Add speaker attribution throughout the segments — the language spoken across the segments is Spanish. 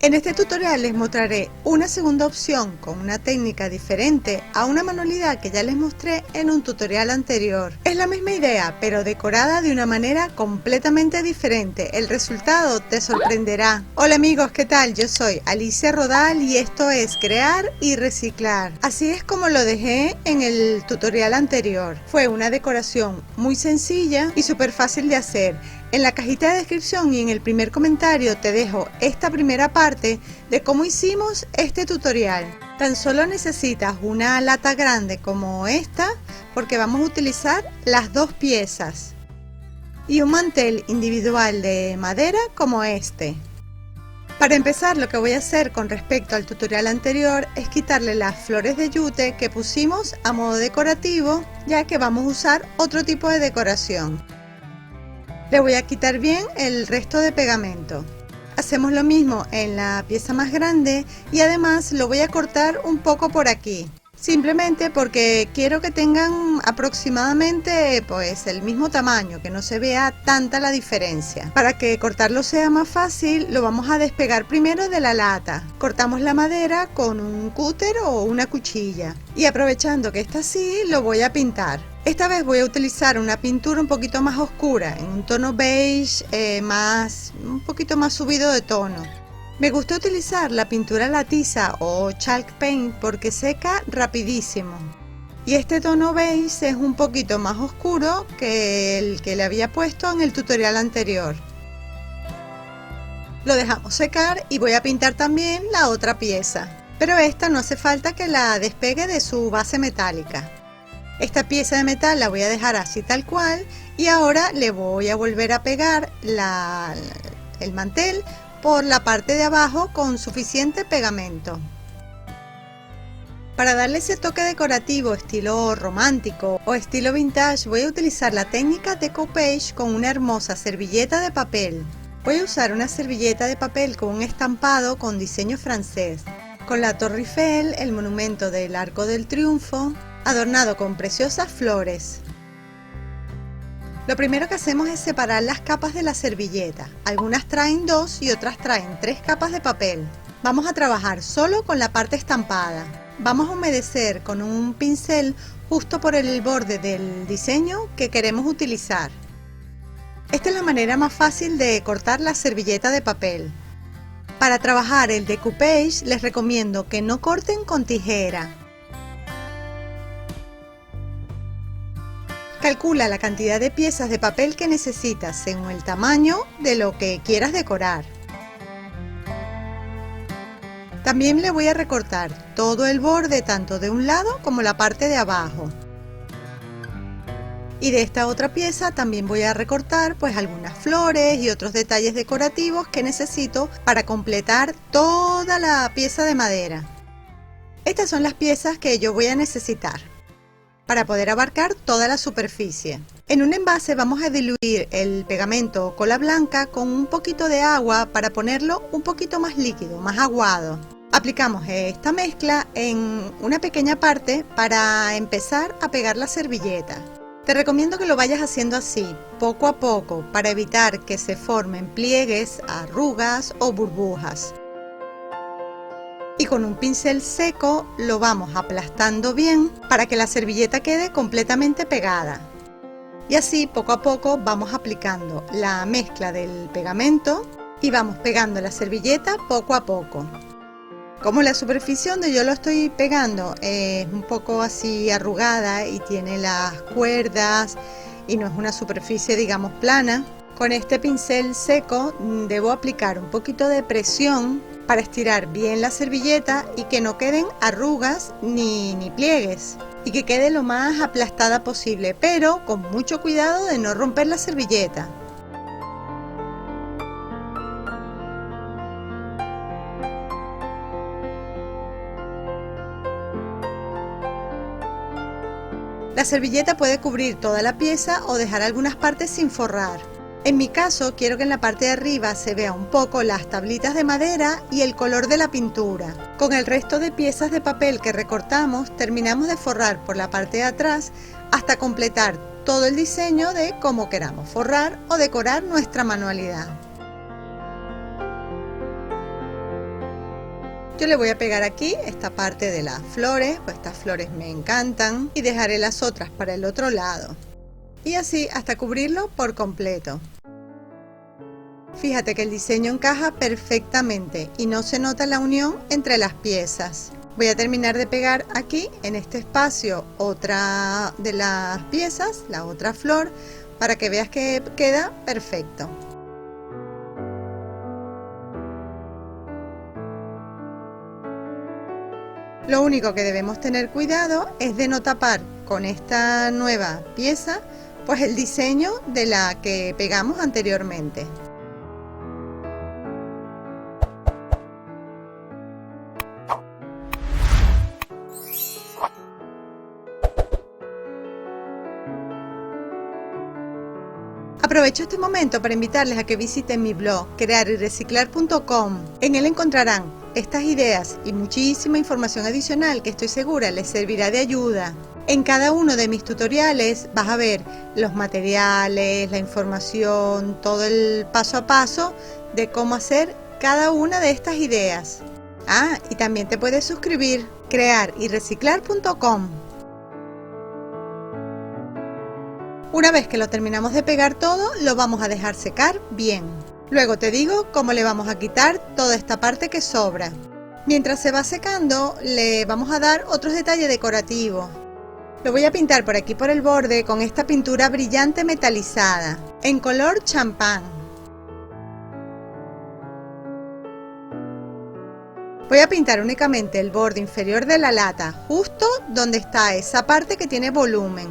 Speaker 1: En este tutorial les mostraré una segunda opción con una técnica diferente a una manualidad que ya les mostré en un tutorial anterior. Es la misma idea, pero decorada de una manera completamente diferente. El resultado te sorprenderá. Hola amigos, ¿qué tal? Yo soy Alicia Rodal y esto es Crear y Reciclar. Así es como lo dejé en el tutorial anterior. Fue una decoración muy sencilla y súper fácil de hacer. En la cajita de descripción y en el primer comentario te dejo esta primera parte de cómo hicimos este tutorial. Tan solo necesitas una lata grande como esta porque vamos a utilizar las dos piezas y un mantel individual de madera como este. Para empezar, lo que voy a hacer con respecto al tutorial anterior es quitarle las flores de yute que pusimos a modo decorativo, ya que vamos a usar otro tipo de decoración. Le voy a quitar bien el resto de pegamento. Hacemos lo mismo en la pieza más grande y además lo voy a cortar un poco por aquí. Simplemente porque quiero que tengan aproximadamente pues el mismo tamaño, que no se vea tanta la diferencia. Para que cortarlo sea más fácil, lo vamos a despegar primero de la lata. Cortamos la madera con un cúter o una cuchilla y aprovechando que está así, lo voy a pintar. Esta vez voy a utilizar una pintura un poquito más oscura, en un tono beige, un poquito más subido de tono. Me gusta utilizar la pintura la tiza o chalk paint porque seca rapidísimo. Y este tono beige es un poquito más oscuro que el que le había puesto en el tutorial anterior. Lo dejamos secar y voy a pintar también la otra pieza. Pero esta no hace falta que la despegue de su base metálica. Esta pieza de metal la voy a dejar así tal cual y ahora le voy a volver a pegar el mantel por la parte de abajo con suficiente pegamento. Para darle ese toque decorativo estilo romántico o estilo vintage voy a utilizar la técnica decoupage con una hermosa servilleta de papel. Voy a usar una servilleta de papel con un estampado con diseño francés, con la Torre Eiffel, el monumento del Arco del Triunfo, adornado con preciosas flores. Lo primero que hacemos es separar las capas de la servilleta. Algunas traen 2 y otras traen 3 capas de papel. Vamos a trabajar solo con la parte estampada. Vamos a humedecer con un pincel justo por el borde del diseño que queremos utilizar. Esta es la manera más fácil de cortar la servilleta de papel. Para trabajar el decoupage les recomiendo que no corten con tijera. Calcula la cantidad de piezas de papel que necesitas según el tamaño de lo que quieras decorar. También le voy a recortar todo el borde tanto de un lado como la parte de abajo. Y de esta otra pieza también voy a recortar pues algunas flores y otros detalles decorativos que necesito para completar toda la pieza de madera. Estas son las piezas que yo voy a necesitar para poder abarcar toda la superficie. En un envase vamos a diluir el pegamento o cola blanca con un poquito de agua para ponerlo un poquito más líquido, más aguado. Aplicamos esta mezcla en una pequeña parte para empezar a pegar la servilleta. Te recomiendo que lo vayas haciendo así, poco a poco, para evitar que se formen pliegues, arrugas o burbujas. Y con un pincel seco lo vamos aplastando bien para que la servilleta quede completamente pegada. Y así poco a poco vamos aplicando la mezcla del pegamento y vamos pegando la servilleta poco a poco. Como la superficie donde yo lo estoy pegando es un poco así arrugada y tiene las cuerdas y no es una superficie digamos plana, con este pincel seco debo aplicar un poquito de presión para estirar bien la servilleta y que no queden arrugas ni pliegues y que quede lo más aplastada posible, pero con mucho cuidado de no romper la servilleta. La servilleta puede cubrir toda la pieza o dejar algunas partes sin forrar. En mi caso quiero que en la parte de arriba se vea un poco las tablitas de madera y el color de la pintura. Con el resto de piezas de papel que recortamos terminamos de forrar por la parte de atrás hasta completar todo el diseño de cómo queramos forrar o decorar nuestra manualidad. Yo le voy a pegar aquí esta parte de las flores, pues estas flores me encantan, y dejaré las otras para el otro lado. Y así hasta cubrirlo por completo. Fíjate que el diseño encaja perfectamente y no se nota la unión entre las piezas. Voy a terminar de pegar aquí en este espacio otra de las piezas, la otra flor, para que veas que queda perfecto. Lo único que debemos tener cuidado es de no tapar con esta nueva pieza pues el diseño de la que pegamos anteriormente. Aprovecho este momento para invitarles a que visiten mi blog crearyreciclar.com. En él encontrarán estas ideas y muchísima información adicional que estoy segura les servirá de ayuda. En cada uno de mis tutoriales vas a ver los materiales, la información, todo el paso a paso de cómo hacer cada una de estas ideas. Y también te puedes suscribir, crearyreciclar.com. Una vez que lo terminamos de pegar todo, lo vamos a dejar secar bien. Luego te digo cómo le vamos a quitar toda esta parte que sobra. Mientras se va secando, le vamos a dar otros detalles decorativos. Lo voy a pintar por aquí por el borde con esta pintura brillante metalizada, en color champán. Voy a pintar únicamente el borde inferior de la lata, justo donde está esa parte que tiene volumen.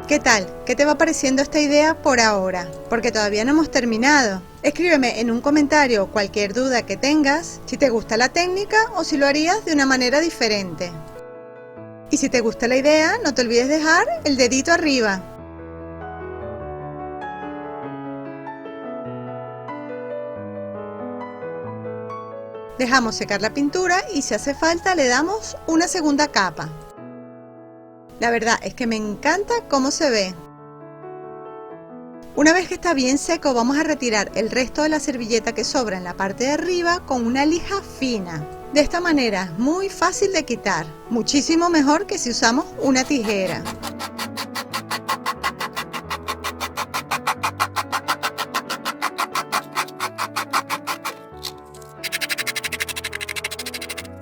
Speaker 1: ¿Qué tal? ¿Qué te va pareciendo esta idea por ahora? Porque todavía no hemos terminado. Escríbeme en un comentario cualquier duda que tengas, si te gusta la técnica o si lo harías de una manera diferente. Y si te gusta la idea, no te olvides dejar el dedito arriba. Dejamos secar la pintura y si hace falta le damos una segunda capa. La verdad es que me encanta cómo se ve. Una vez que está bien seco, vamos a retirar el resto de la servilleta que sobra en la parte de arriba con una lija fina. De esta manera es muy fácil de quitar, muchísimo mejor que si usamos una tijera.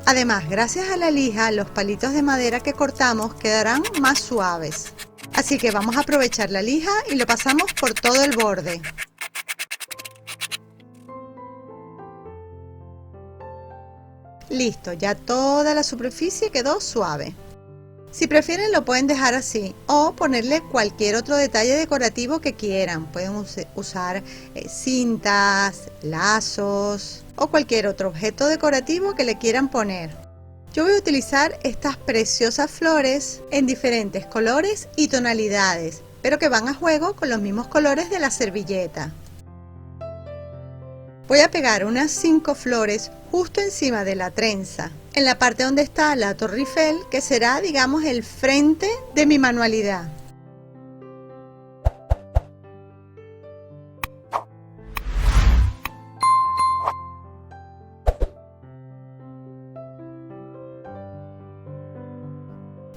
Speaker 1: Además, gracias a la lija, los palitos de madera que cortamos quedarán más suaves. Así que vamos a aprovechar la lija y lo pasamos por todo el borde. Listo, ya toda la superficie quedó suave. Si prefieren lo pueden dejar así o ponerle cualquier otro detalle decorativo que quieran. Pueden usar cintas, lazos o cualquier otro objeto decorativo que le quieran poner. Yo voy a utilizar estas preciosas flores en diferentes colores y tonalidades, pero que van a juego con los mismos colores de la servilleta. Voy a pegar unas 5 flores justo encima de la trenza, en la parte donde está la Torre Eiffel, que será, digamos, el frente de mi manualidad.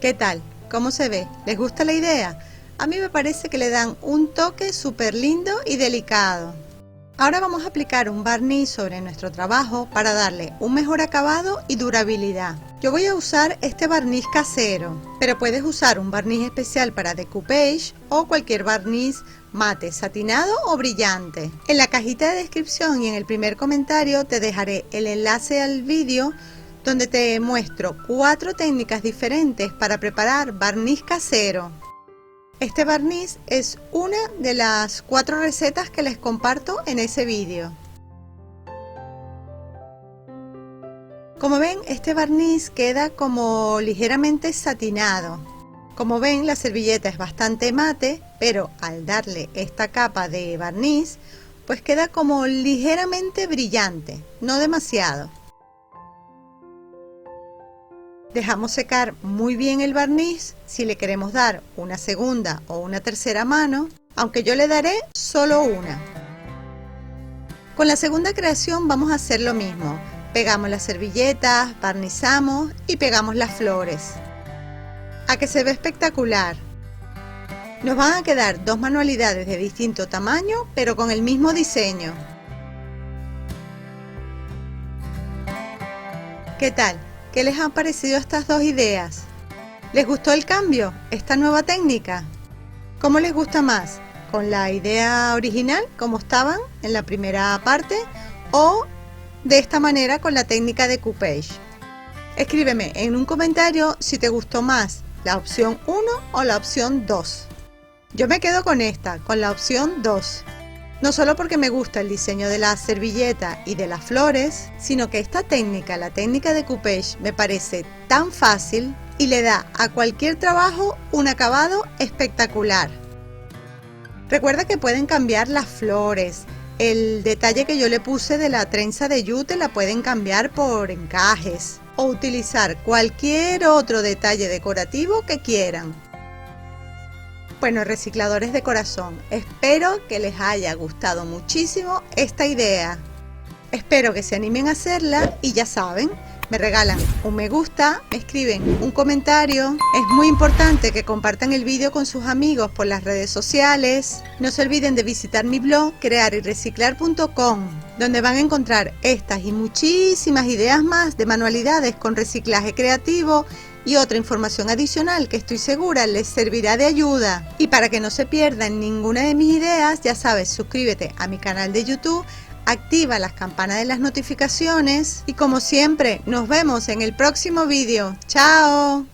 Speaker 1: ¿Qué tal? ¿Cómo se ve? ¿Les gusta la idea? A mí me parece que le dan un toque súper lindo y delicado. Ahora vamos a aplicar un barniz sobre nuestro trabajo para darle un mejor acabado y durabilidad. Yo voy a usar este barniz casero, pero puedes usar un barniz especial para decoupage o cualquier barniz mate, satinado o brillante. En la cajita de descripción y en el primer comentario te dejaré el enlace al vídeo donde te muestro 4 técnicas diferentes para preparar barniz casero. Este barniz es una de las 4 recetas que les comparto en ese vídeo. Como ven, este barniz queda como ligeramente satinado. Como ven, la servilleta es bastante mate, pero al darle esta capa de barniz, pues queda como ligeramente brillante, no demasiado. Dejamos secar muy bien el barniz. Si le queremos dar una segunda o una tercera mano, aunque yo le daré solo una. Con la segunda creación vamos a hacer lo mismo. Pegamos las servilletas, barnizamos y pegamos las flores. A que se ve espectacular. Nos van a quedar dos manualidades de distinto tamaño, pero con el mismo diseño. ¿Qué tal? ¿Qué les han parecido estas dos ideas? ¿Les gustó el cambio? ¿Esta nueva técnica? ¿Cómo les gusta más? ¿Con la idea original, como estaban en la primera parte, o de esta manera con la técnica de coupage? Escríbeme en un comentario si te gustó más la opción 1 o la opción 2. Yo me quedo con esta, con la opción 2. No solo porque me gusta el diseño de la servilleta y de las flores, sino que esta técnica, la técnica de coupage, me parece tan fácil y le da a cualquier trabajo un acabado espectacular. Recuerda que pueden cambiar las flores. El detalle que yo le puse de la trenza de yute la pueden cambiar por encajes o utilizar cualquier otro detalle decorativo que quieran. Bueno, recicladores de corazón, espero que les haya gustado muchísimo esta idea. Espero que se animen a hacerla y ya saben, me regalan un me gusta, me escriben un comentario. Es muy importante que compartan el vídeo con sus amigos por las redes sociales. No se olviden de visitar mi blog crearyreciclar.com, donde van a encontrar estas y muchísimas ideas más de manualidades con reciclaje creativo y otra información adicional que estoy segura les servirá de ayuda. Y para que no se pierdan ninguna de mis ideas, ya sabes, suscríbete a mi canal de YouTube, activa las campanas de las notificaciones y como siempre, nos vemos en el próximo vídeo. ¡Chao!